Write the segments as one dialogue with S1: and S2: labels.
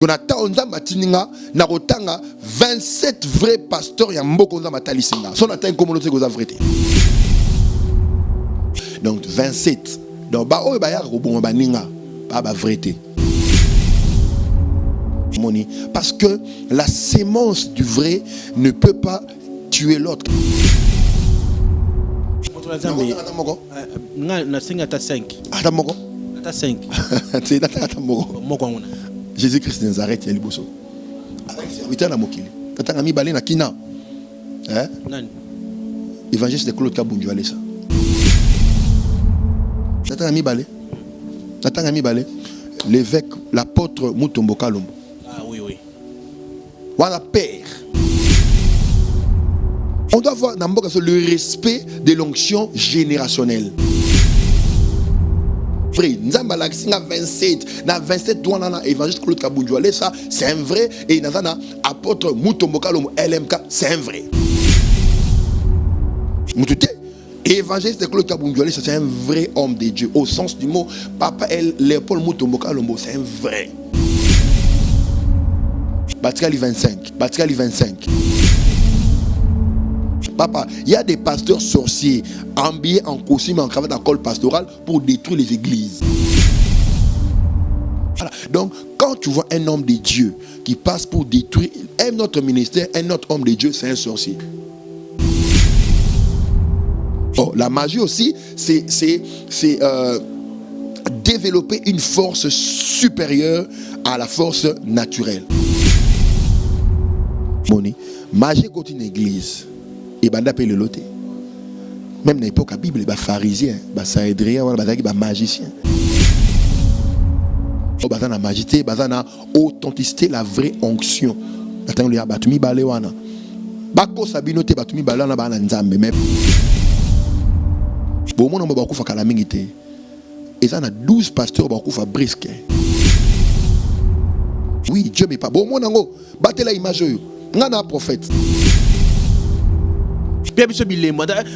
S1: Jonathan Nzamba tininga na rotanga 27 vrais pasteurs ya mboko Nzamba talisinga. Son atteint comme l'autre goza vrai. Donc 27. Donc ba oyo ba ya robon ba ninga ba vérité. Parce que la sémence du vrai ne peut pas tuer l'autre. Jésus-Christ de Nazareth, il y a liboso. Serviteur na mokili. Tata mi balé na kina. Évangile de Claude Kabundu allez ça. Tata mi balé. Tata mi balé. L'évêque, l'apôtre Mutombo Kalombo.
S2: Ah oui oui.
S1: Voilà père. On doit avoir d'abord le respect de l'onction générationnelle. Nzamba la singa 27 na 27 doit na évangile Claude Kabundu allez ça c'est un vrai et na apôtre Mutombo Kalombo LMK c'est un vrai. Mutute évangile de Claude Kabundu allez ça c'est un vrai homme de Dieu au sens du mot. Papa Léopold Mutombo Kalombo c'est un vrai. Batikali 25. Batikali 25. Papa, il y a des pasteurs sorciers habillés en costume, en cravate, en col pastoral pour détruire les églises. Voilà. Donc, quand tu vois un homme de Dieu qui passe pour détruire un autre ministère, un autre homme de Dieu, c'est un sorcier. Oh, la magie aussi, c'est développer une force supérieure à la force naturelle. Moni, magie contre une église. Et banda pe le loté. Même dans l'époque la Bible, les pharisiens, les saédriens, les magiciens. Oh, bazana magité, bazana authenticité, la vraie onction. Attends, le batumi balé wana. Bako sabinote batumi balé wana bana nzambe même. Bon mon ba kufa kala mingité. Et ça na 12 pasteurs ba kufa brisque. Oui, Dieu mais pas bon mon nango, battez la image yo. Ngana prophète.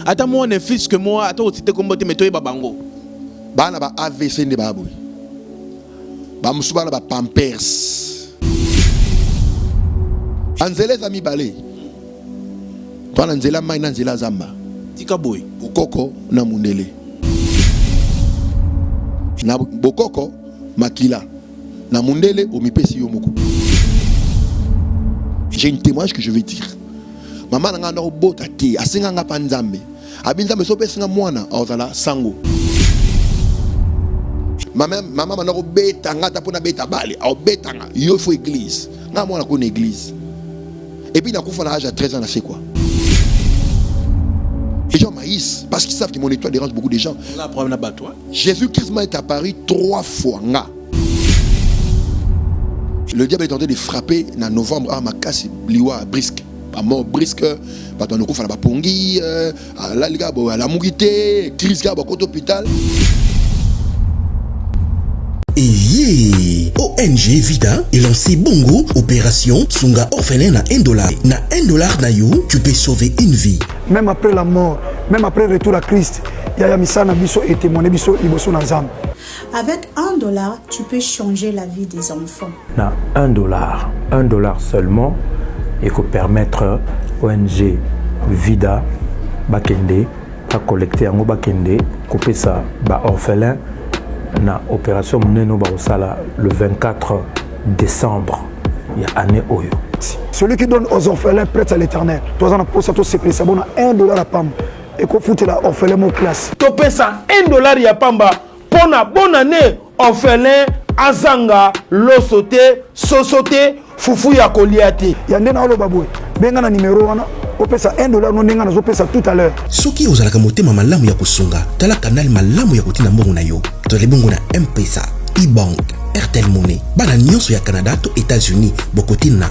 S2: Attends moi on est fils que moi attends aussi te combattre mais toi babango
S1: bana ba AVC ne baboy ba musubana ba pampers anzele zami balé toi anzela mai na nzela zamba
S2: tika boy
S1: bokoko na mundele na bokoko makila na mundele omipesi yo moko. J'ai une témoignage que je vais dire. Maman n'a pas bota ti asinga nga panzambe abinzambe so pesinga mwana ozala sango maman na beta nga tapona beta bale au beta nga yo faut église nga mwana ko église et puis na kufa na âge à 13 ans na c'est quoi les gens maïs parce qu'ils savent que mon étoile dérange beaucoup de gens.
S2: La problème là toi
S1: Jésus-Christ est apparu 3 fois nga. Le diable est tenté de frapper en novembre à Makasi liwa brisque. Pas mort brisque, pas ton coup, la pongi, la liga, la mougité, crise gaba, côté hôpital.
S3: Et ONG Vida est lancé Bongo, opération Sunga orphelin à $1. Na $1 na you, tu peux sauver une vie.
S4: Même après la mort, même après le retour à Christ, Yaya Misana Biso et témoigné Biso Liboso Nazam.
S5: Avec $1, tu peux changer la vie des enfants.
S6: Na $1 seulement. Et que permettre ONG Vida Bakende à collecter en Bakende couper ça ba orphelin na opération meneno ba osala le 24 décembre il y a année oyo.
S4: Celui qui donne aux orphelins prête à l'éternel. Toi on a posé tout secret ça bon $1 à pam et qu'on fout la orphelin mon classe.
S7: To pesa $1 ya pamba pour na bonne année orphelin azanga losote sosote fufu ya koliate
S4: ya ndena olo babwe benga na numéro wana opesa $1 no ndenga na zo pesa tout à l'heure
S3: soki ozalaka motema malamu ya kusunga tala kanal malamu ya kotina mbongo na yo tole bongo na M-Pesa e-bank Airtel Money bana nyonso ya Canada to États-Unis bokotina.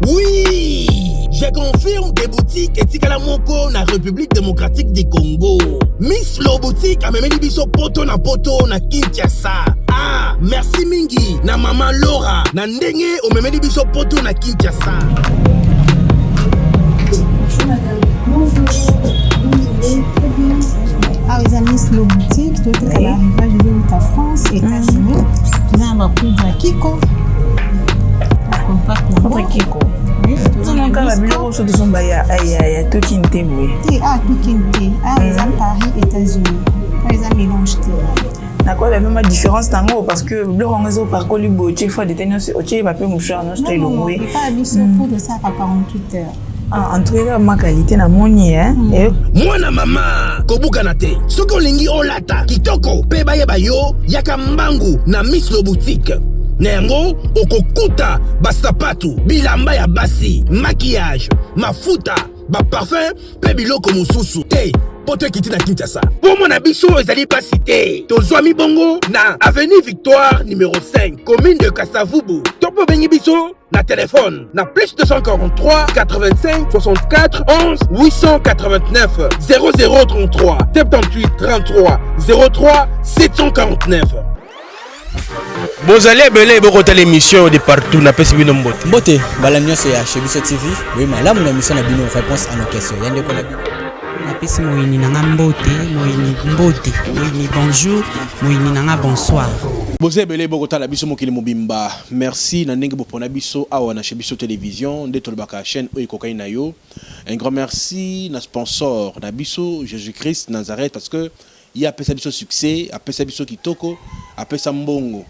S3: Oui, je confirme des boutiques etikala moko na République démocratique du Congo. Miss Lo boutique a memeli biso poto na Kinshasa. Ah, merci mingi na maman Laura na ndenge o memeli biso poto na Kinshasa.
S5: Bonjour madame. Bonjour. Vous allez très bien. Ah, les amis, c'est le boutique, tout est à l'arrivage de la France, États-Unis. Tout ça, on va prendre Kiko.
S8: Contre Kiko. Non, quand la bureau se sont baya, aïe, tout qui n'était oui.
S5: Ah, tout qui n'était. Ah, les amis, Paris, États-Unis. Les amis, mélange.
S8: D'accord, la même différence tango parce que le rangeau par colibo, tu fois détenir au tché, va plus moucher en Australie.
S5: Non, non, pas habitué pour de ça à 48 heures.
S8: En tout cas, ma qualité na moni, hein.
S3: Mwana mama, kobukana te. Soko lingi olata, kitoko, pe baye bayo, yaka mbangu na Miss Lo Boutique. Na yango, okokuta, basapatu, bilamba ya basi, maquillage, mafuta, ba parfum, pe biloko mususu. Te, poto kiti na Kinshasa. Pour mon abisso, ezali pas cité. Tozwami bongo, na avenue Victoire, numéro 5, commune de Kassavubu. Topo bengi biso, na téléphone, na plus 243 85 64 11 889 0033 78 33 03 749.
S2: Bozali ebele bokota l'émission de partout na pesi bino mbote.
S9: Mbote, bala nyonso ya Chebiso TV. Oui, malamu na mission na bino réponse à nos questions. Yande ko na bino.
S10: Na pesi moyini nanga mbote, moyini bonjour, moyini nanga bonsoir.
S2: Boze ebele bokota la biso mokili mobimba. Merci na ndenge bopona biso awa na Chebiso Télévision nde tolobaka chaîne oyo kokai na yo. Un grand merci na sponsor na biso Jésus-Christ Nazareth parce que il y a pesa biso succès, a pesa biso kitoko, a pesa mbongo.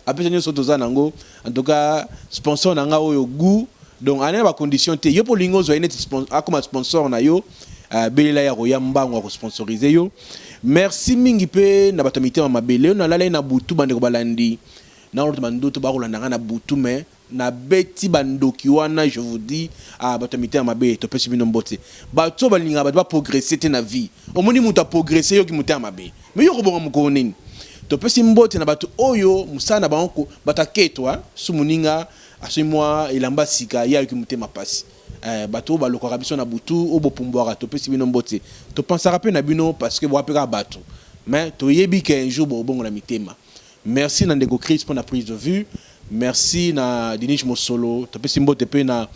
S2: A pesa nyo sotoza nango. En tout cas, sponsor nanga oyo goût. Donc ane ba condition te yo po lingo zo ene akoma sponsor na yo belela ya roya mbango ko sponsoriser yo. Merci mingi pe na batomité ma mabele na lala na butu bande ko balandi. Na roto bandoto ba kolanda na butu mais na beti bandoki wana je vous dis batomité ma mabele to pesi bino mbote. Ba to balinga ba progresser te na vie. Omoni muta progresser yo ki muta mabe. Mais yo ko bonga mukoko nini? To pesi mbote na bato oyo musana banko bataketwa sumuninga asoi elamba sika ya ki mutema pasi. Bato baloko rabiso na butu obo pumbwara to pesi bino mbote. To pensera pe na bino parce que bo apeka bato. Mais to yebi ke un jour bo bongo na mitema. Merci na ndeko Chris pour la prise de vue. Merci na Dinish Mosolo. To pesi mbote pe na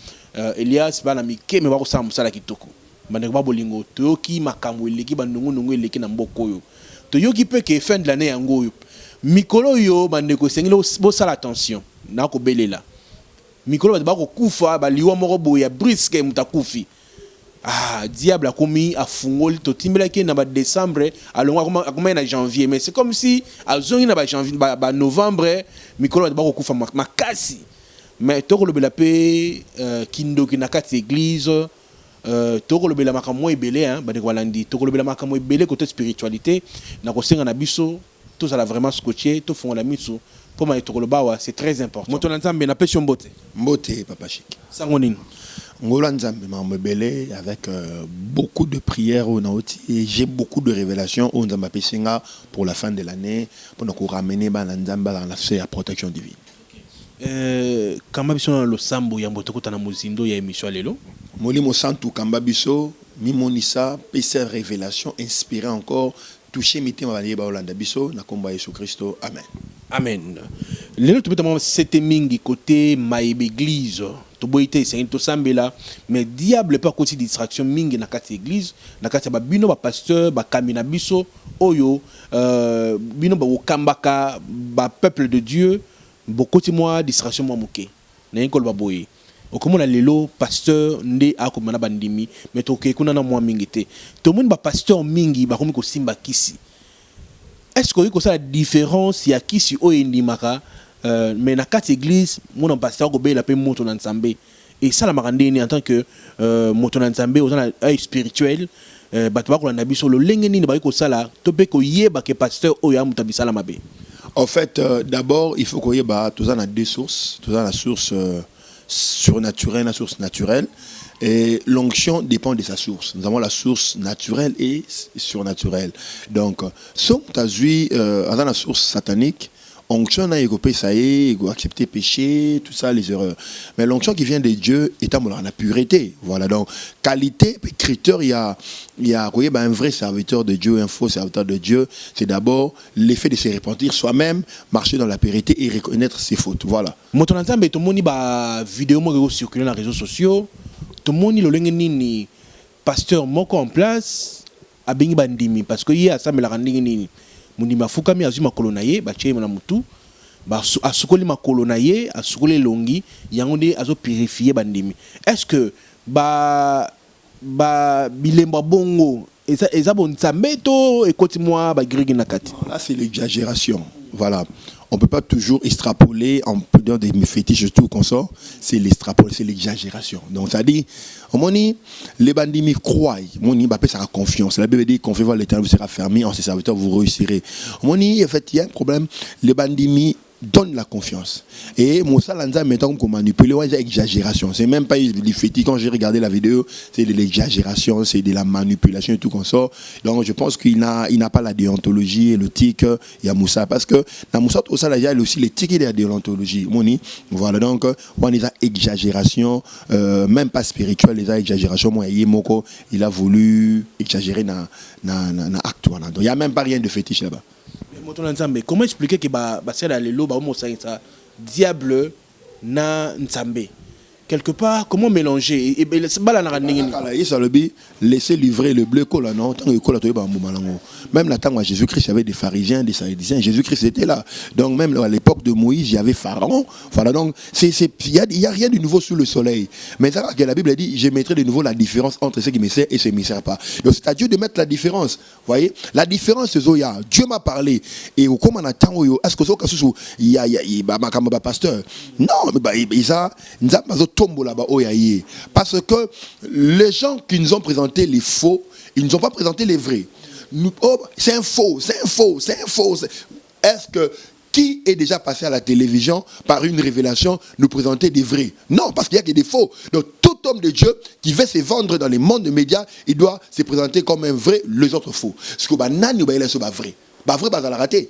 S2: Elias bana mike me bako sa musala kitoko. Bandeko ba bolingo to yoki makambo eleki bandungu nungu eleki na mboko yo. To yoki pe ke fin de l'année yango yo. Mikolo yo bandeko sengelo bo sala attention. Na ko belela. Mikolo ba ko kufa ba liwa moko boya briske mutakufi. Diable a commis à fungol to timbela ki na ba décembre alonga akoma na janvier mais c'est comme si a zongi na ba janvier ba novembre mikolo ba ko kufa makasi. Mais to ko lobela pe kindo ki na kati église to ko lobela makambo ebele hein ba de walandi to ko lobela makambo ebele côté spiritualité na ko senga na biso to ça la vraiment scotché to fonga la miso. Pour moi, c'est très important. Moto Nzambe na pesi mbote.
S1: Mbote papa chic.
S2: Sangonine.
S1: Ngola Nzambe mambele avec beaucoup de prières au naoti et j'ai beaucoup de révélations au Nzamba pesinga pour la fin de l'année pour nous ramener ba Nzamba dans la protection divine.
S2: Kamba biso lo sambo ya mbote kota na muzindo ya émission lelo.
S1: Molimo santu kamba biso mi monisa pesa révélation inspiré encore toucher mitima ba ba Olanda biso na komba Yesu Kristo. Amen.
S2: Amen. Lelo tubeta c'était mingi côté maïbe église. To boité c'est to sambela mais diable pas côté distraction mingi na kati église, na kati ba bino ba pasteur ba kamina biso oyo bino ba okambaka ba peuple de Dieu, beaucoup de moi distraction moi moké. Na école ba boye. Okomona lelo pasteur nde akomana bandimi mais to ke kuna na moi mingi te. To monde ba pasteur mingi ba komi ko simba kisi. Est-ce que ça la différence il y a qui si oindimaka mais na quatre église mon pasteur go be la pe moto na nzambe et ça la marandeni en tant que moto na nzambe aux œil spirituel bato ba ko na biso lo lengeni ba ko sala to pe ko yeba ke pasteur oya mutabisa la mabe.
S1: En fait d'abord il faut qu'on yeba tous en a deux sources, tous en la source surnaturelle, la source naturelle. Et l'onction dépend de sa source. Nous avons la source naturelle et surnaturelle. Donc, si on a vu dans la source satanique, onction a écopé ça y est, accepter péché, tout ça, les erreurs. Mais l'onction qui vient de Dieu est en la pureté. Voilà, donc, qualité, critère, il y a un vrai serviteur de Dieu, un faux serviteur de Dieu. C'est d'abord l'effet de se repentir soi-même, marcher dans la pureté et reconnaître ses fautes. Voilà.
S2: Moto Nzambe, tout le monde a vidéo qui circulent dans les réseaux sociaux. Tout le monde le nini pasteur moko en place abengi bandimi parce que ye asambela kandingi nini mundima fukami azuma kolonaye ba chema na mutu ba asukoli makolo na ye asukoli longi yango nde azo purifier bandimi. Est-ce que ba bilemba bongo eza bon nzambeto ekoti moi ba grigi na kati?
S1: Là c'est l'exagération. Voilà. On ne peut pas toujours extrapoler en prenant des fétiches tout qu'on sort. C'est l'extrapolation, c'est l'exagération. Donc ça dit, les bandits croient, on appelle ça la confiance. La Bible dit confiez à l'Éternel, vous serez fermé, en ses serviteurs vous réussirez. En fait, il y a un problème. Les bandits donne la confiance. Et Moussa Lanza maintenant qu'on manipule, c'est exagération. C'est même pas du fétiche. Quand j'ai regardé la vidéo, c'est de l'exagération, c'est de la manipulation et tout qu'on sort. Donc je pense qu'il n'a pas la déontologie et le tic. Il y a Moussa parce que dans Moussa tout ça là, il y a aussi les tics et la déontologie. Voilà donc on est à exagération, même pas spirituel, les exagérations. Moi Yemoko, il a voulu exagérer dans acte. Donc il y a même pas rien de fétiche là-bas.
S2: Comment expliquer que c'est le diable na nzambe quelque part? Comment mélanger et
S1: laisser livrer le bleu cola non même la temps où Jésus-Christ il y avait des pharisiens, des sadducéens. Jésus-Christ était là. Donc même à l'époque de Moïse il y avait Pharaon. Voilà donc il y a rien de nouveau sous le soleil. Mais ça que la Bible dit je mettrai de nouveau la différence entre ceux qui me servent et ceux qui ne me servent pas. Donc c'est à Dieu de mettre la différence. Vous voyez la différence c'est Zoya. Dieu m'a parlé et comment on attend est-ce que il y a pasteur non mais ça parce que les gens qui nous ont présenté les faux, ils ne nous ont pas présenté les vrais. C'est un faux. Est-ce que qui est déjà passé à la télévision par une révélation nous présenter des vrais? Non, parce qu'il n'y a que des faux. Donc tout homme de Dieu qui veut se vendre dans les mondes de médias, il doit se présenter comme un vrai, les autres faux. Ce que banani ba il vrai. Ba vrai ba la raté.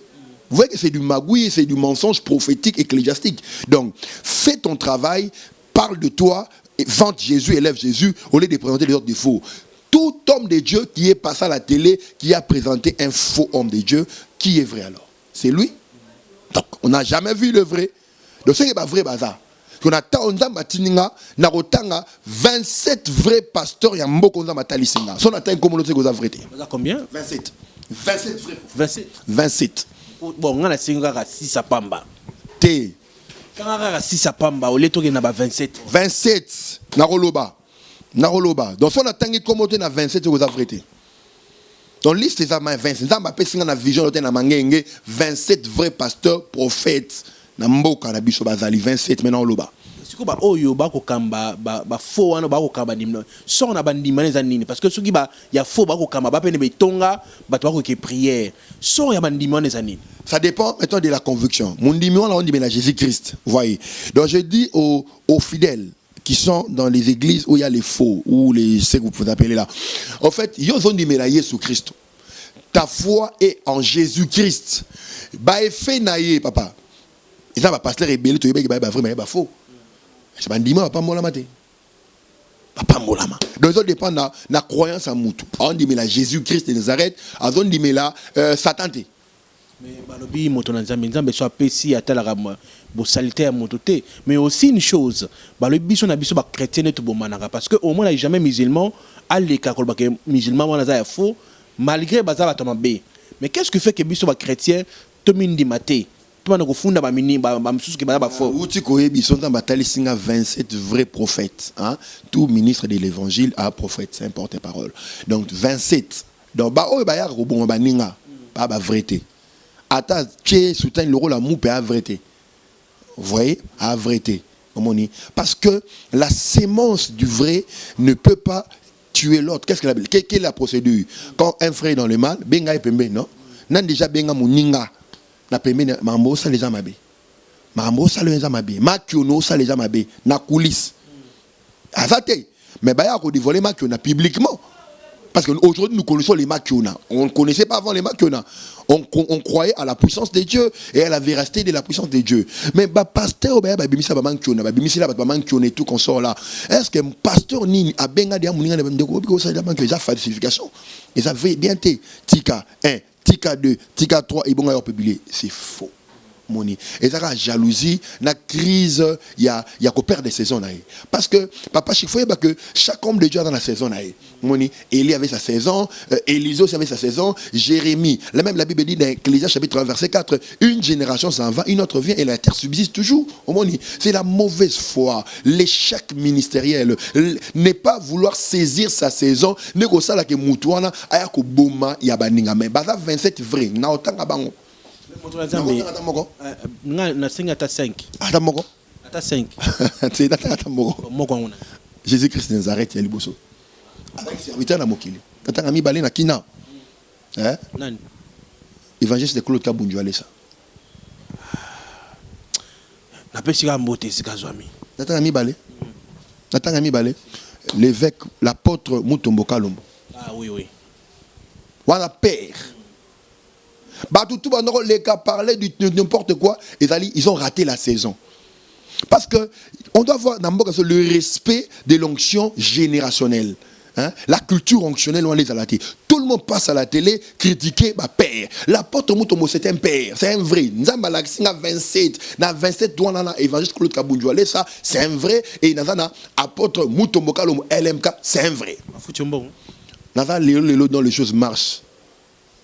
S1: Vous voyez que c'est du magouille, c'est du mensonge prophétique ecclésiastique. Donc fais ton travail. Parle de toi, vante Jésus, élève Jésus, au lieu de présenter les autres des faux. Tout homme de Dieu qui est passé à la télé, qui a présenté un faux homme de Dieu, qui est vrai alors? C'est lui. Donc, on n'a jamais vu le vrai. Donc, c'est pas vrai bazar. On a 27 vrais pasteurs, il y a beaucoup de matalisinga. Si on atteint comme on a vrai.
S2: Combien?
S1: 27. 27 vrais.
S2: 27. Bon, on a 6 à Pamba.
S1: T.
S2: Quand si ça pamba au leto na ba 27
S1: naroloba donc on a tangi comme on a 27 vous avez donc liste les amants 27 dans ma personne na vision na mangenge 27 vrais pasteurs prophètes na mboka na biso bazali 27 maintenant loba
S2: siko ba oyo ba ko kamba ba faux wana ba ko kamba nimno so na bandima neza nini parce que soki ba ya faux ba ko kamba ba pene betonga ba to ko ke prière so ya bandima neza nini.
S1: Ça dépend maintenant de la conviction. Mon numéro là on dit mais la Jésus-Christ, vous voyez. Donc je dis aux fidèles qui sont dans les églises où il y a les faux ou les ce que vous pouvez appeler là. En fait, ils ont dit mais la Jésus-Christ. Ta foi est en Jésus-Christ. Ba effet naïe papa. Ils ont pas pasteur rebelle to yeba ba vrai mais ba faux. Je m'en dis pas moi la maté. Papa molama. Donc ça dépend de la croyance en mutu. On dit mais la Jésus-Christ de Nazareth, on dit mais là Satan.
S2: Mais balobi moto na nzambe nzambe so apesi atalaka bo salité ya moto te mais aussi une chose balobi biso na biso ba chrétien to bomanaka parce que au moins là jamais musulman aleka ko ba musulman wana za ya faux malgré baza ba tombe mais qu'est-ce qui fait que biso ba chrétien to mindi maté to na ko funda ba mini ba msusu ke ba faux
S1: uti ko yebi so nzamba talisinga 27 vrais prophètes hein tout ministre de l'évangile a prophète c'est important parole donc 27 donc ba o ba ya ko bon ba ninga pas ba vérité. Ata qui soutient le rôle à moupe à vérité. Vous voyez, à vérité. Parce que la sémence du vrai ne peut pas tuer l'autre. Qu'est-ce quelle est la procédure? Quand un frère est dans le mal, benga et pembe, non? Nan déjà benga mouninga. Na pembe, mambo ça les amabe. Mambo ça les amabe. Makiono ça les amabe. Na coulisse. Azate. Mais baya ko dévoiler makiona publiquement. Parce qu'aujourd'hui, nous connaissons les Makiona. On ne connaissait pas avant les Makiona. On croyait à la puissance de Dieu et à la véracité de la puissance de Dieu. Mais pasteur, tout qu'on sort là. Est-ce qu'un pasteur ni a benga dia muninga de falsification? Et ça fait bien Tika 1, Tika 2, Tika 3 et bon publié. C'est faux. moni et ça jalousie na crise il y a qu'on perd des saisons parce que papa chaque fois que chaque homme de Dieu a dans la saison moni Élie avait sa saison, Élisée aussi avait sa saison, Jérémie même la Bible dit dans Ecclésias chapitre 1 verset 4 une génération s'en va une autre vient et la terre subsiste toujours moni c'est la mauvaise foi l'échec ministériel n'est pas vouloir saisir sa saison ne ko sala ke mutuana aya ko boma ya baninga mais baza 27 vrai na otanga bango
S2: na singa ta 5
S1: ata moko
S2: ata 5
S1: c'est ata moko
S2: moko ngona
S1: Jésus-Christ de Nazareth ya liboso avec serviteur na mokili tata mi balé na kina hein
S2: nani
S1: évangéliste de Claude Kabunjwale ça
S2: na pesika mbote sikazwami
S1: tata mi balé l'évêque l'apôtre Mutombo Kalombo
S2: ah oui
S1: voilà père bah tout les cas parler du n'importe quoi ils ont raté la saison parce que on doit avoir d'abord le respect de l'onction générationnelle. Hein? La culture onctionnelle, on les a ratés. Tout le monde passe à la télé, critiquer ma père. L'apôtre Mutombo, c'est un père, c'est un vrai. Nzamba Laxinga 27, na 27 doigts dans l'évangile Claude Kabunjwale, ça, c'est un vrai. Et Nazana, apôtre Mutombo Kalombo, LMK, c'est un vrai. Nazana, lélo dans les choses marchent.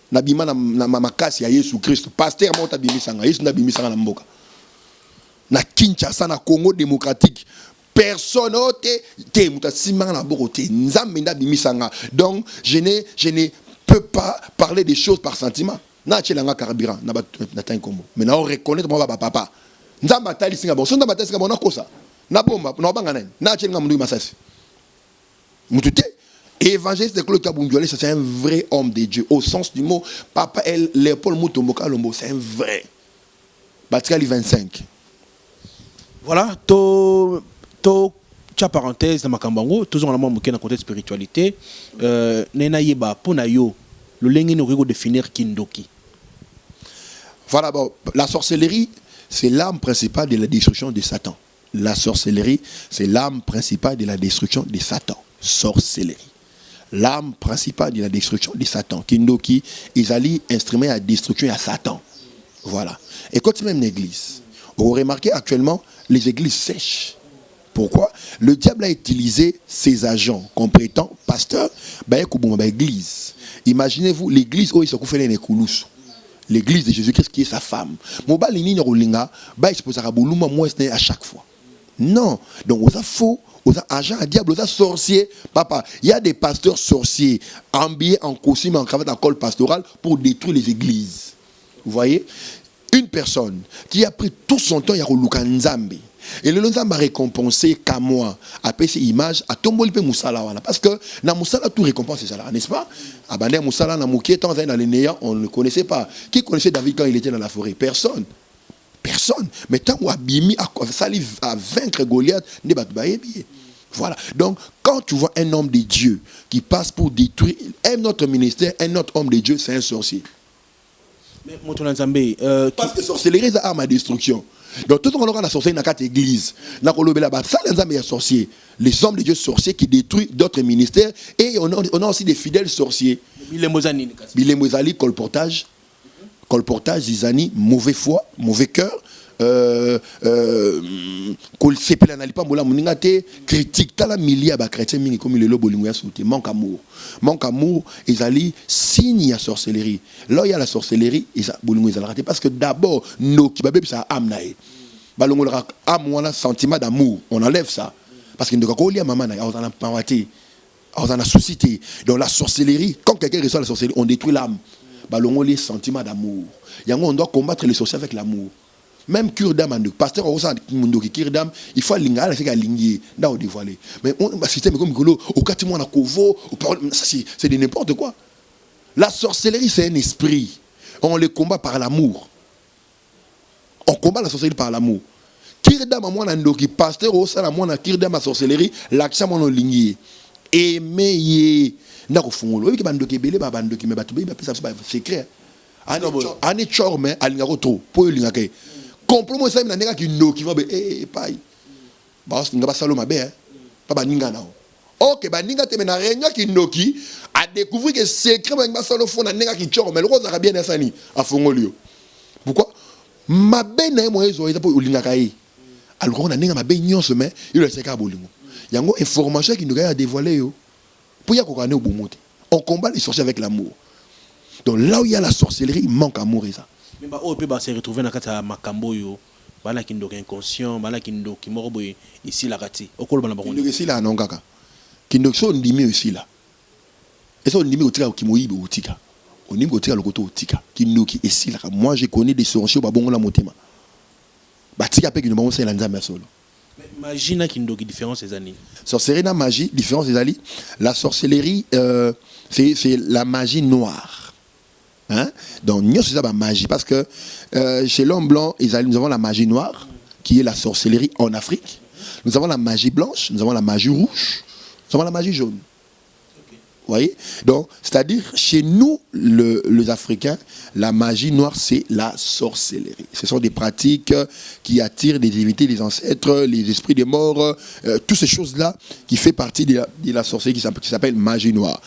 S1: Nabima na makasi ya Yesu Christ. Pasteur Mota Bimisanga, Yesu na Bimisanga na mboka. Na Kinshasa, na Congo démocratique. Personne te mutasimanga na borote nzambe nda bimisanga donc je ne peux pas parler des choses par sentiment na tchelanga carburant na tan kombo mais na reconnaître moi papa nzamba tali singa bon sonda batali singa bon na kosa na bomba na banga nani na tchelanga mundu masasi mutute évangéliste de Claude Kabunjwale c'est un vrai homme de Dieu au sens du mot papa Léopold Mutombo Kalombo c'est un vrai Batikali 25
S2: voilà tia parenthèse na makambango toujours na moke na contexte spiritualité nena yeba pona yo le lengi no ko définir kindoki
S1: voilà bon la sorcellerie c'est l'arme principale de la destruction de Satan la sorcellerie c'est l'arme principale de la destruction de Satan sorcellerie l'arme principale de la destruction de Satan kindoki ils allaient instrument à destruction à Satan voilà et quand même l'église vous remarquez actuellement les églises sèches. Pourquoi? Le diable a utilisé ses agents comme prétend pasteur, l'église. Imaginez-vous l'église où il se fait les coulous. L'église de Jésus-Christ qui est sa femme. À chaque fois. Non. Donc, on a faux, on a agent à diable, on a sorcier. Papa, il y a des pasteurs sorciers habillés en costume, en cravate, en col pastoral pour détruire les églises. Vous voyez? Une personne qui a pris tout son temps, il y a Nzambe. Et le Nzambe a récompensé qu'à moi, après ces images, à Tomboli pe Moussala. Parce que dans Moussala, tout récompense c'est ça, n'est-ce pas? Abandé Moussala, dans Mouké, dans les néants, on ne le connaissait pas. Qui connaissait David quand il était dans la forêt? Personne. Personne. Mais tant qu'on a bimi à vaincre Goliath, ne bat pas bien. Voilà. Donc, quand tu vois un homme de Dieu qui passe pour détruire un autre ministère, un autre homme de Dieu, c'est un sorcier. Parce que sorcellerie, c'est arme à destruction. Donc, tout le monde a la sorcellerie dans quatre églises. Ça, les sorciers. Les hommes de Dieu sorciers qui détruisent d'autres ministères. Et on a aussi des fidèles sorciers. Bilemozali, colportage, zizani, mauvais foi, mauvais cœur. Critique tala milia ba chrétien mingi comme le lobo lingoya sauté manque amour ils allaient signe à sorcellerie là il y a la sorcellerie ils bolingo ils raté parce que d'abord no ki babé ça amnae balongo la am sentiment d'amour on enlève ça parce que ndoko ko lia maman na on a pawati on a suscité donc la sorcellerie quand quelqu'un reçoit la sorcellerie on détruit l'âme balongo les sentiments d'amour yango on doit combattre les sorciers avec l'amour. Même cure d'âme, pasteur cure d'âme, il faut l'inga, là on dévoilé. Mais on système comme Golo, au cas où on a covo, c'est de n'importe quoi. La sorcellerie, c'est un esprit. On le combat par l'amour. On combat la sorcellerie par l'amour. Cure d'âme, moi, on pasteur, au sein de moi, on cure d'âme à sorcellerie, l'action, on a aimer, n'a fongolo. Oui, bandoki belé, bandoki, mais batoubi, c'est secret. Ane chorme, alingaro trop, pour l'ingake. Complètement ça n'a qui no qui va pas parce que ngaba saloma be pas ninga na OK ba ninga te na réunion qui no qui a découvert que secret ba salo fona ninga qui choro mais le rose bien sani a fongolio pourquoi mabe na mo ezo eza po olingaka ye alors on a ninga mabe nyonso mais il le seka bolingo yango information qui nous a dévoilé yo pour ya kokane obomote on combat les sorciers avec l'amour donc là où il y a la sorcellerie il manque amour et ça
S2: mais ba o pe ba se retrouver na kata makambo yo bana kindo inconscient bana kindo kimorobo ici la kati okolo bana bango
S1: kindo ici là non kaka kindo so ndimi aussi là et ça ndimi otika kimoyibe otika onimi otika lokoto otika kindo ki ici là moi je connais des sorciers ba bongo la motema batika pe kindo bango c'est la nzambe solo.
S2: Imagine qu'il y a une différence des années.
S1: Sorcellerie et magie, différence des années. La sorcellerie, c'est la magie noire. Hein? Donc, nous c'est ça la magie. Parce que chez l'homme blanc, nous avons la magie noire, qui est la sorcellerie en Afrique. Nous avons la magie blanche, nous avons la magie rouge, nous avons la magie jaune. Vous voyez? Donc, c'est-à-dire, chez nous, les Africains, la magie noire, c'est la sorcellerie. Ce sont des pratiques qui attirent des divinités, des ancêtres, les esprits des morts, toutes ces choses-là qui font partie de la sorcellerie qui s'appelle magie noire.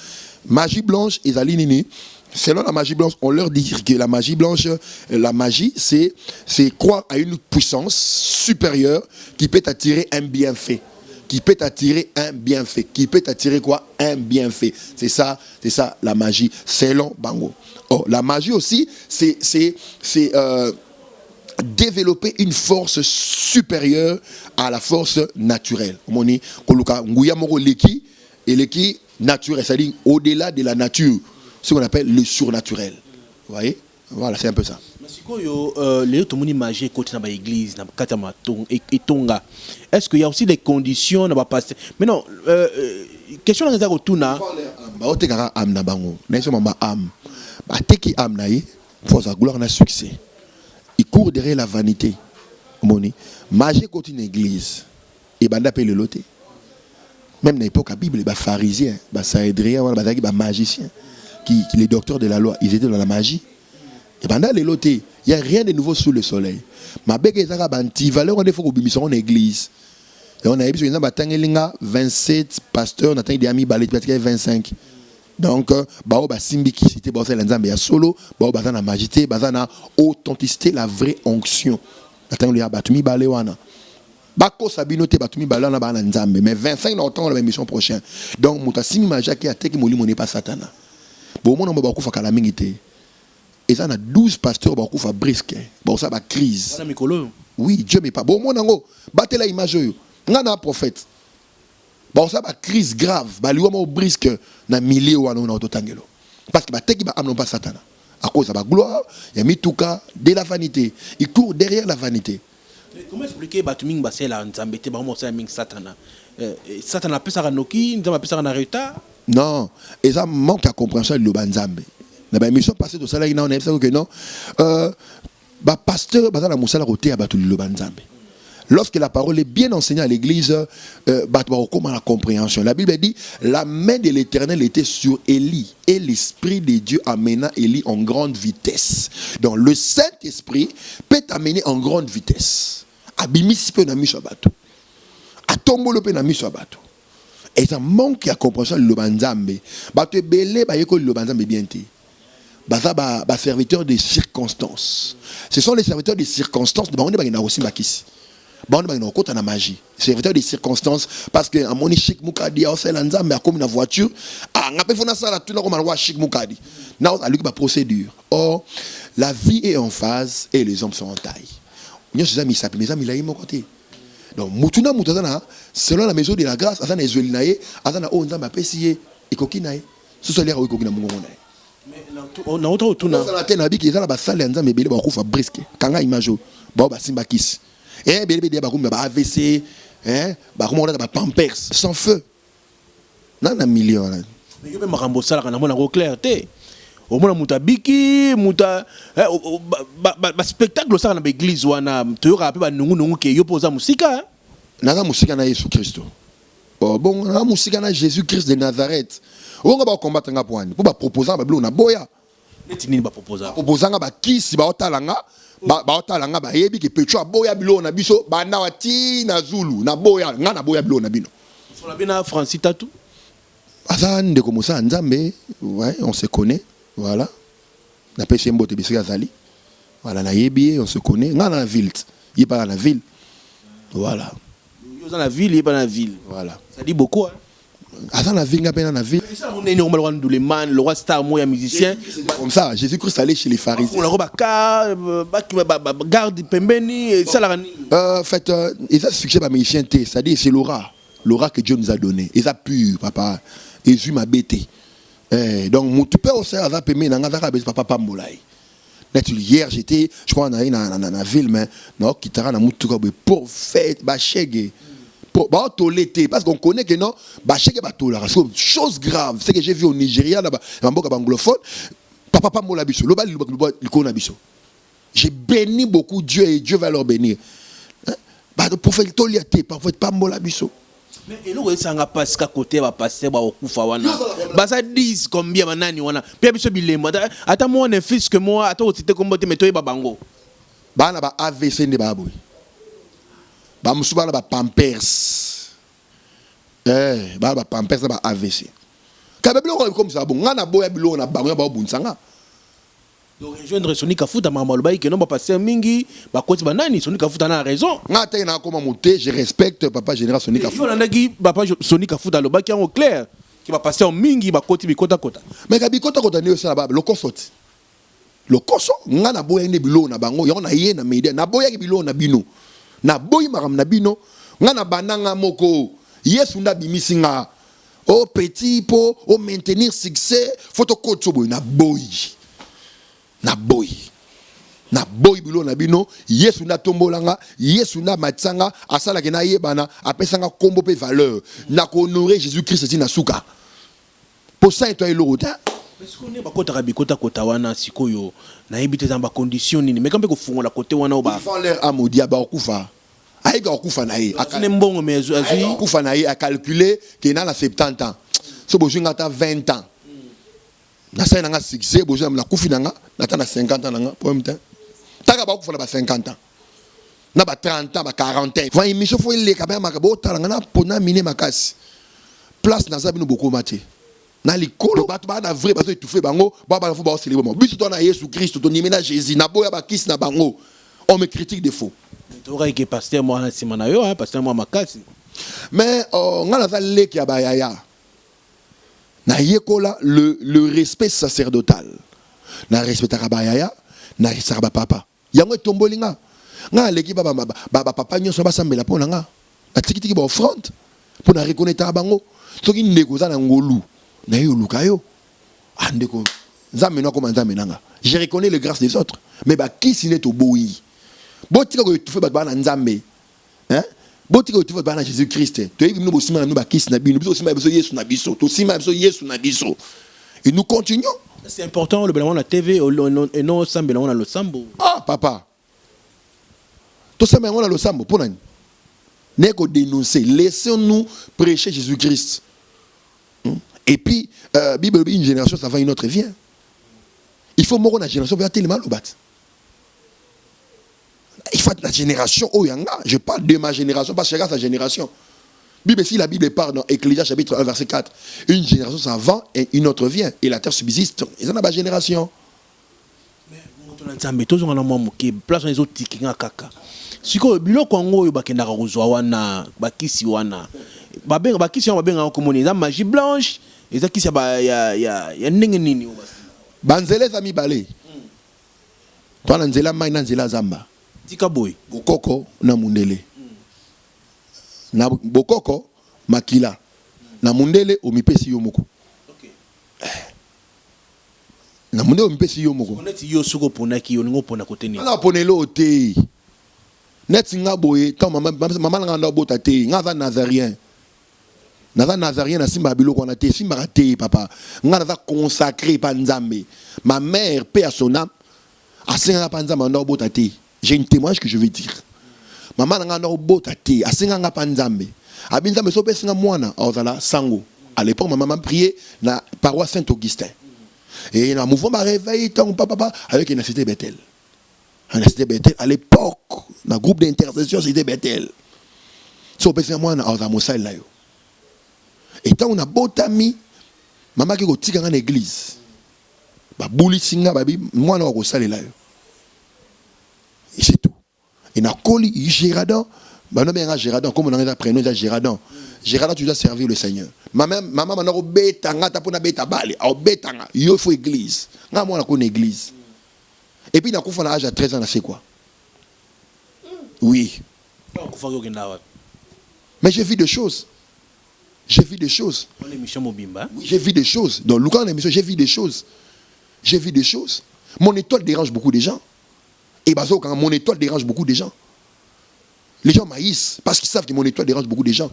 S1: Magie blanche, et Zalinini, selon la magie blanche, on leur dit que la magie blanche, la magie, c'est croire à une puissance supérieure qui peut attirer un bienfait. Qui peut t'attirer un bienfait. Qui peut t'attirer quoi? Un bienfait. C'est ça la magie. Selon Bango. Oh, la magie aussi, c'est développer une force supérieure à la force naturelle. Moni, koluka nguya moko leki et leki naturel, c'est-à-dire au-delà de la nature, ce qu'on appelle le surnaturel. Vous voyez? Voilà, c'est un peu ça.
S2: Est-ce qu'il y a aussi des conditions dans passer? Mais non, question dans les arotuna.
S1: Succès. Il court derrière la vanité. Magie côté une église. Et banda paye le loté. Même dans l'époque, la Bible, les pharisiens, les saédriens, les magiciens, les docteurs de la loi, ils étaient dans la magie. Et pendant les lotés, il n'y a rien de nouveau sous le soleil. Ma bête est banti, valeur on est faut qu'on en église. Et on a eu besoin de 27 pasteurs, on a des amis balé 25. Donc bao ba simbi qui cité bao c'est l'ensemble ya solo, bao ba na magité, ba na authenticité, la vraie onction. Attends le batumi balé wana. Bako sabinote batumi balé na ba na nzambe, mais 25 longtemps la émission prochaine. Donc mutasimi maja qui a teki moli moné pas satana. Bon mon ba ko fa kala mingité. Et ça, on a 12 pasteurs qui ont brisque. Bon, ça va crise. Oui, Dieu mais pas. Bon, mon ango, battez la image. On a un prophète. Bon, ça va crise grave. Bah, lui, on brisque dans milieu ou on a autotangelo. Parce que bah, t'es qui va amener pas Satan. À cause de la gloire, il y a mis tout cas de la vanité. Il court derrière la vanité.
S2: Comment expliquer Batuming Bassé la Nzambete, Baron Ming Satana? Satan a pu ça Noki, Nzamba a pu ça Nareta?
S1: Non, et ça manque à compréhension de l'Obanzambe. Dans la mission passée de ça, on a dit que non. Pasteur, lorsque la parole est bien enseignée à l'église, comment la compréhension. La Bible dit la main de l'Éternel était sur Élie et l'Esprit de Dieu amena Élie en grande vitesse. Donc le Saint-Esprit peut t'amener en grande vitesse. Abimisi peut n'ami sur bateau. Atombolo peut n'ami sur bateau. Et ça manque à compréhension de l'Obanzambe. Bateau belé, bayeko l'Obanzambe bien té. Serviteurs des circonstances. Ce sont les serviteurs des circonstances. On est aussi makisi. On est côté na magie. Serviteurs des circonstances parce que à mon chic mukadi a aussi l'anzambe comme une voiture. Ah, on a fait ça là tout le monde chic mukadi. Now à lui ba procédure. Or la vie est en phase et les hommes sont en taille. Nous sommes amis sapi mes amis là mon côté. Donc mutuna selon la maison de la grâce azana ezolinaye azana o nzamba pesiye ikokinaye. Ce sont les ro ikokina mungo naye.
S2: On a autre tour
S1: dans la tête qui est dans la salle en mais belé ba ko fa brisque kanga imajo ba ba simba kiss et belé ba ko ba AVC ba ko ba pampers sans feu na million là
S2: mais yo même rambo sala kana mona ko clair té au mona mutabiki muta ba spectacle ça na église wana to ka pe ba nungu ke yo poza musika
S1: na musika na Yesu Christo oh bon na musika na Jésus Christ de Nazareth. On va combattre nga poani pour ba proposer ba blo na boya
S2: netini ba proposer
S1: proposanga ba kisi ba otalanga ba yebi ke petro boya bilo na biso ba na wati na Zulu na boya nga na boya bilo na bino
S2: so la bina Francis Tatu
S1: azan de comme ça nzambe ouais on se connaît voilà na pesi mbote bisika zali Voilà, na yebi, on se connaît. Dans la ville. Il est pas dans la ville. Voilà.
S2: Il est dans la ville, il est pas dans la ville.
S1: Voilà.
S2: Ça dit beaucoup, hein.
S1: Dans la ville, il pas dans la ville.
S2: On est normalement le man, le roi star, moi, musicien.
S1: Comme ça, Jésus-Christ allait chez les pharisiens.
S2: On a garde pembeni, ça la.
S1: En fait, ils ont succès par musicien, c'est-à-dire c'est l'aura. L'aura que Dieu nous a donné. Ils ont pu, papa. Jésus m'a bêté. Donc, tu peux aussi avoir payé dans la papa Pambolai. Hier, j'étais, je crois, dans la ville, mais non, qui t'a ramené pour faire, parce qu'on connaît que non, chose grave, c'est que j'ai vu au Nigeria, là-bas, anglophone, papa Pambola biso, j'ai béni beaucoup Dieu et Dieu va leur bénir. Pour faire le toliaté, parfois Pambola biso.
S2: Mais et là, ça n'a pas ce côté, va passer, va au Koufawana. Ça dit combien manani wana. Puis biso bilema. Attends moi on est fils que moi, attends tu te combattre mais toi babango.
S1: Ba na ba AVC ne ba boy. Ba musuba na ba Pampers. Ba Pampers na ba AVC. Ka ba bilo comme ça bon, ngana boya bilo na bango ba bunsanga.
S2: Donc rejoindre Sonika Futa mama lobai que non ba passer mingi, ba koti banani Sonika Futa na raison.
S1: Ngata na comment monter, je respecte papa général Sonika Futa.
S2: On a dit papa Sonika Futa lobai qui en clair. Qui va passer en mingi ba koti bikota kota.
S1: Mais ka bikota kota ne ça ba le kosoti. Le koso ngana boya ne bilo na bango, ya na ye na media na boya bilo na bino. Na boyi maram na bino, ngana bananga moko. Yesu na bimisinga. Oh petit po, oh maintenir succès, photo koto boy na boyi. Na boy bilo na bino Yesu na tombolanga Yesu na matsanga asala ke na yebana apesanga kombo pe valeur na ko honorer Jésus-Christ ti na suka pour ça toi elota
S2: parce qu'on est ba kota rabikota kota wana sikoyo na yebite za ba condition nini mais kambe ko fungola côté wana oba
S1: ils font leur amodia ba okufa aiga okufa na ye
S2: akane mbongo mais azui
S1: okufa na ye a calculer que na 70 ans so bojunga ta 20 ans. Na sa nanga succès bozo na kufi nanga na ta na 50 ans nanga pour même temps taka ba kufa na ba 50 ans na ba 30 ans ba 40 ans va émission faut le ka ba makabo talanga na pona mine makasi place na za bino boko mate na likolo ba ba na vrai ba so étouffé bango ba ba fo ba célébrer mo biso to na Jésus Christ to nimena Jésus na boya ba kiss na bango on me critique des faux
S2: to ra que pasteur moi na simana yo hein pasteur moi makasi
S1: mais ngala za leki ya ba yaya na yekola le respect sacerdotal na respect rabayaya na respect papa yango tombolinga nga leki baba papa nyoso basambela pona nga atikitiki ba offrande pona reconnaître bango soki ndeko za na ngolu na yo lukayo andeko nzambe no komanda menanga je reconnais les grâces des autres mais ba kisine to boyi botika ko tufe ba na nzambe hein botika tu vas bana Jésus-Christ tu es venu bosima na ba kiss na bino biso sima biso Yesu na biso to sima biso Yesu na biso et nous continuons.
S2: C'est important le blanc la TV et non sambe on a le sambo.
S1: Ah papa to sambe on a le sambo pour nani neko dénoncer laissons-nous prêcher Jésus-Christ et puis Bible une génération ça va une autre vient il faut mourir la génération vers tellement le bat. Il faut la génération Oyanga. Je parle de ma génération, pas chacun sa génération. Bible, si la Bible parle dans Ecclésias chapitre 1, verset 4, une génération s'en va et une autre vient. Et la terre subsiste. Ils en ont ma génération.
S2: Mais tous on a moins moqué. Place les autres qui ont caca. Si quoi, bilo Congo, il bakenda rozoana, bakisi wana. Bakisi on va comme on magie blanche. Et ça qui ça ya nini.
S1: Banzele zami balé. Toi nanzela mai nanzela zamba.
S2: Boy.
S1: Bokoko na mundele. Na bokoko makila. Na mundele omipesi yomoko.
S2: Okay.
S1: Na mundele omipesi yomoko.
S2: On est yo suko pona ki yo ngo pona côté ni.
S1: Na ponelo te. Net nga boye tant maman nganda bota te nga za nazarien. Naza nazarien na simba biloko na te simba te papa. Nga za consacré pa nzambe. Ma mère paix à son âme. Asenga pa nzambe ndo bota te. J'ai une témoignage que je vais dire. Maman n'a pas boté, a singa panzambe. A binzambe so pesinga mwana ozala sango. À l'époque maman priait na paroisse Saint-Augustin. Et na mouvement ba réveil tant papa avec une cité Bethel. Une cité Bethel à l'époque, na groupe d'intercession c'était Bethel. So pesinga mwana ozala mosal la yo. Et tant on a botami maman qui ko tika en église. Ba bouli singa babi mwana ko salela yo. Et na coli Géradan. Bah non, bien Géradan, comme on a prénom de Géradan. Géradan, tu dois servir le Seigneur. Maman, on a obétanga, t'as pas obéta balé, obétanga. Il faut église. Nga moi, on a une église. Et puis, dans le âge à 13 ans, on a fait quoi? Oui. Mais j'ai vu des choses. J'ai vu des choses. J'ai vu des choses. Dans Lucas, j'ai vu des choses. J'ai vu des choses. Mon étoile dérange beaucoup de gens. Et bazo, quand mon étoile dérange beaucoup de gens. Les gens maïsent parce qu'ils savent que mon étoile dérange beaucoup de gens.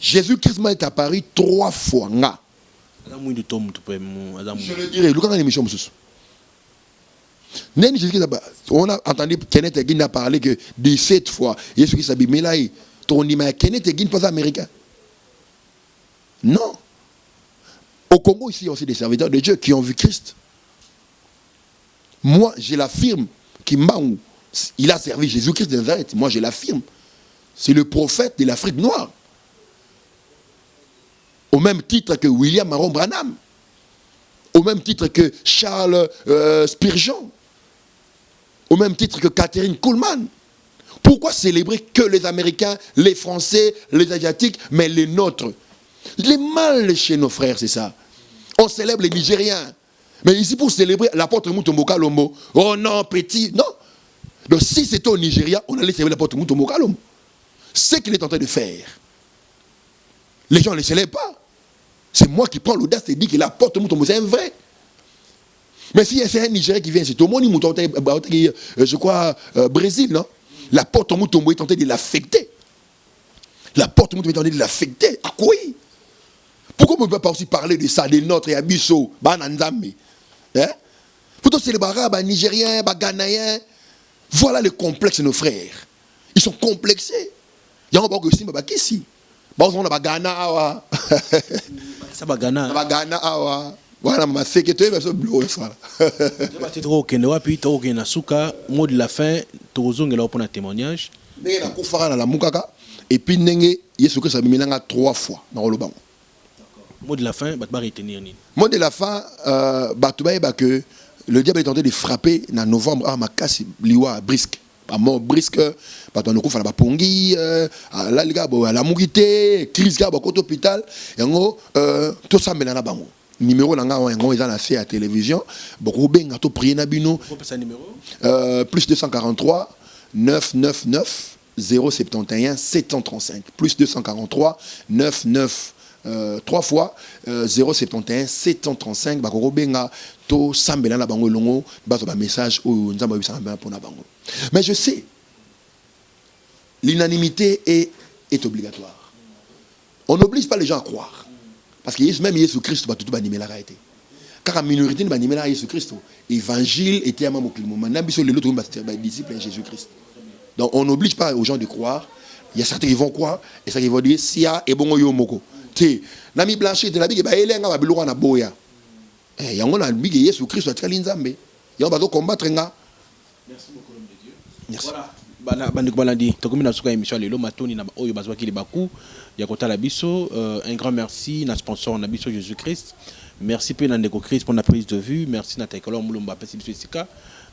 S1: Jésus-Christ m'a été apparu 3 fois. Je le dirai. Lucas, dans l'émission, on a entendu Kenneth Egin a parlé que 17 fois. Jésus-Christ a dit, mais là, Kenneth Egin pas américain. Non. Au Congo, ici, il y a aussi des serviteurs de Dieu qui ont vu Christ. Moi, je l'affirme, il a servi Jésus-Christ de Nazareth. Moi, je l'affirme. C'est le prophète de l'Afrique noire. Au même titre que William Maron Branham. Au même titre que Charles Spurgeon. Au même titre que Catherine Kuhlman. Pourquoi célébrer que les Américains, les Français, les Asiatiques, mais les nôtres? Les mal chez nos frères, c'est ça. On célèbre les Nigériens. Mais ici, pour célébrer l'apôtre Mutombo Kalombo, oh non, petit, non. Donc si c'était au Nigeria, on allait célébrer l'apôtre Mutombo Kalombo. C'est ce qu'il est en train de faire. Les gens ne les célèbrent pas. C'est moi qui prends l'audace et dis que l'apôtre Mutombo, c'est un vrai. Mais si c'est un Nigérien qui vient, c'est tout le monde, je crois, Brésil, non? L'apôtre Mutombo est tenté de l'affecter. L'apôtre Mutombo est tenté de l'affecter. À quoi? Pourquoi on ne peut pas aussi parler de ça, des nôtres et Abisso, Bananzambe? Faut célébrer les Nigériens, les Ghanéens. Voilà le complexe de nos frères. Ils sont complexés. Il y a un peu de temps qui ici. On a Ghana.
S2: Ça va Ghana.
S1: Voilà, ma sécurité, mais c'est bleu.
S2: Mot de la fin, tu as un témoignage.
S1: Et puis, Jésus-Christ a mis 3 fois dans le banc.
S2: Mot de la fin, tu vas retenir.
S1: Mot de la fin, que le diable est tenté de frapper en novembre à Makasi, Liwa, Brisque. À mort Brisque, on a fait la Pongi, à la Mugité, crise à l'hôpital. Et tout ça, mais là, numéro là ils ont fait à la télévision beaucoup ben to prier na bino plus 243 999 071 735 plus 243 99 3 fois 071 735 bakoko benga to sambela na bango longo bazo ba message o nzamba bisanga pour na bango. Mais je sais l'unanimité est obligatoire. On n'oblige pas les gens à croire. Parce que même Jésus-Christ va tout animer la réalité. Car la minorité va animer la Jésus-Christ. L'évangile était à mon moment. Les disciples de Jésus-Christ. Donc on n'oblige pas aux gens de croire. Il y a certains qui vont croire et certains qui vont dire si ya et bon yo moko. Té nami blanché de la bigue ba elenga ba biloko na boya. Eh yango na bigue Jésus-Christ wa tkali nzambe. Yango ba combattre nga.
S2: Merci beaucoup l'homme de Dieu. Merci. Voilà. Bandiko balandi tokomi na suka émission lelo matoni na oyo bazwa ki libaku ya kotala biso un grand merci na sponsor na biso Jésus-Christ. Merci pe na ndeko Christ pour la prise de vue, merci na Taikolo Mulumba pesi biso sika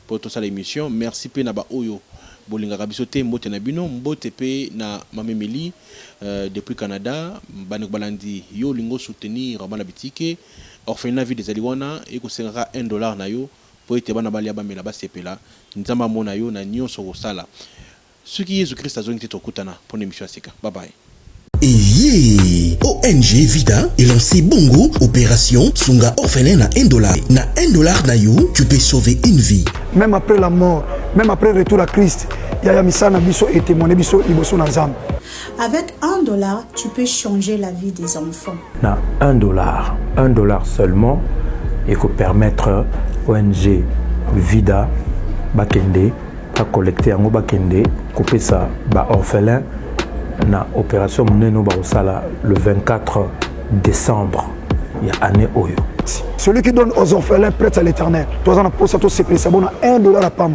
S2: pour toute cette émission, merci pe na ba oyo bolingaka biso te mbote na bino mbote pe na mamemeli depuis Canada bandiko balandi yo lingo soutenir bana bitike orphelinat vie des aliwana et ko sera $1 na yo pour être bana balia ba mela ba sepela nzamba mona yo na nyonso kosala. Ce qui Jésus-Christ a zongi tokutana pour l'émission Sika. Bye bye.
S3: Et ONG Vida est lancé Bongo Opération Sunga Orphelin na $1. Na $1 na yo, tu peux sauver une vie.
S4: Même après la mort, même après le retour à Christ, Yaya Misana Biso et témoigné Biso Liboso Nazam.
S5: Avec $1, tu peux changer la vie des enfants.
S6: Na $1 seulement, et que permettre ONG Vida Bakende à collecter en Bakende, couper ça ba orphelin na opération Mneno Baosala le 24 décembre il y a année Oyo.
S4: Celui qui donne aux orphelins prête à l'éternel. Toi on a posé tout c'est ça bon $1 à pam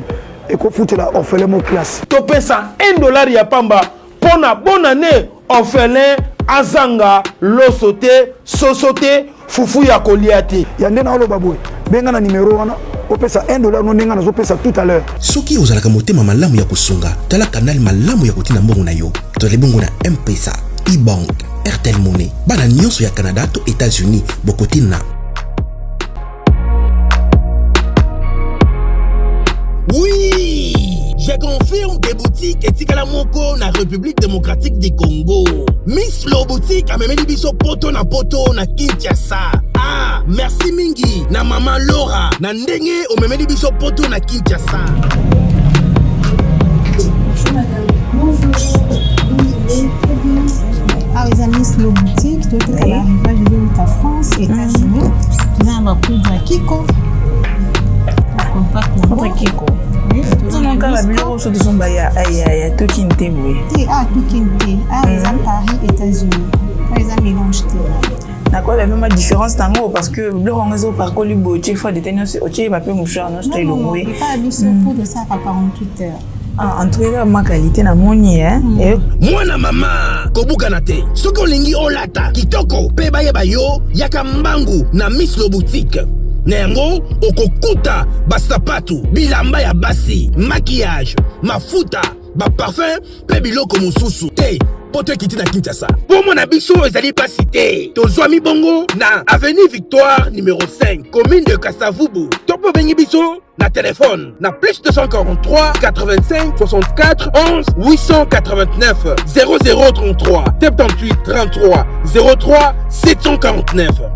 S4: et qu'on fout la orphelin mon classe.
S7: Topé ça $1 ya pamba pour na bonne année orphelin azanga losote sosote fufu ya koliate.
S4: Yande na lo baboué. Benga na numéro wana opesa $1 no ndenge nazopesa tout à l'heure.
S3: Soki ozalaka motema malamu ya kosunga, tala canal malamu ya kotina mbongo na yo. Tozali bongo na M-Pesa, e-Bank, Airtel Money. Bana nyonso ya Canada to États-Unis bokotina. Oui, je confirme des boutiques etikala moko na République démocratique du Congo. Miss Lo boutique a memeli biso poto na Kinshasa. Ah, merci mingi na maman Laura na ndenge o memeli biso poto na Kinshasa.
S5: Ah, les amis, Miss Lo boutique, tout est à l'arrivage de la France, États-Unis. Nous avons un poudre à Kiko.
S8: Contre Kiko. Tout le monde a vu le de son baya à Tokinte.
S5: Ah, Tokinte. Ah, les amis, Paris, États-Unis. Les amis, mélange.
S8: D'accord, la même différence tango parce que le rangeau par colibo, tu fois détenir au tché, va pas moucher, non, je te le mouille.
S5: Pas habitué pour de ça à 48 heures.
S8: En tout cas, ma qualité na moni, hein.
S3: Moi na mama, kobukanate. Soko lingi olata, kitoko, pe baye bayo, yaka mbangu na Miss Lo boutique. Nengo, okokuta, basapatu, bilamba ya basi, maquillage, mafuta, ba parfum, pe biloko mususu. Te, poto kiti na Kinshasa. Pour mon abisso, ezali pas cité. Tozwami bongo na avenue Victoire numéro 5, commune de Kasavubu. Topo bengi biso na téléphone na plus 243 85 64 11 889 0033 78 33 03 749.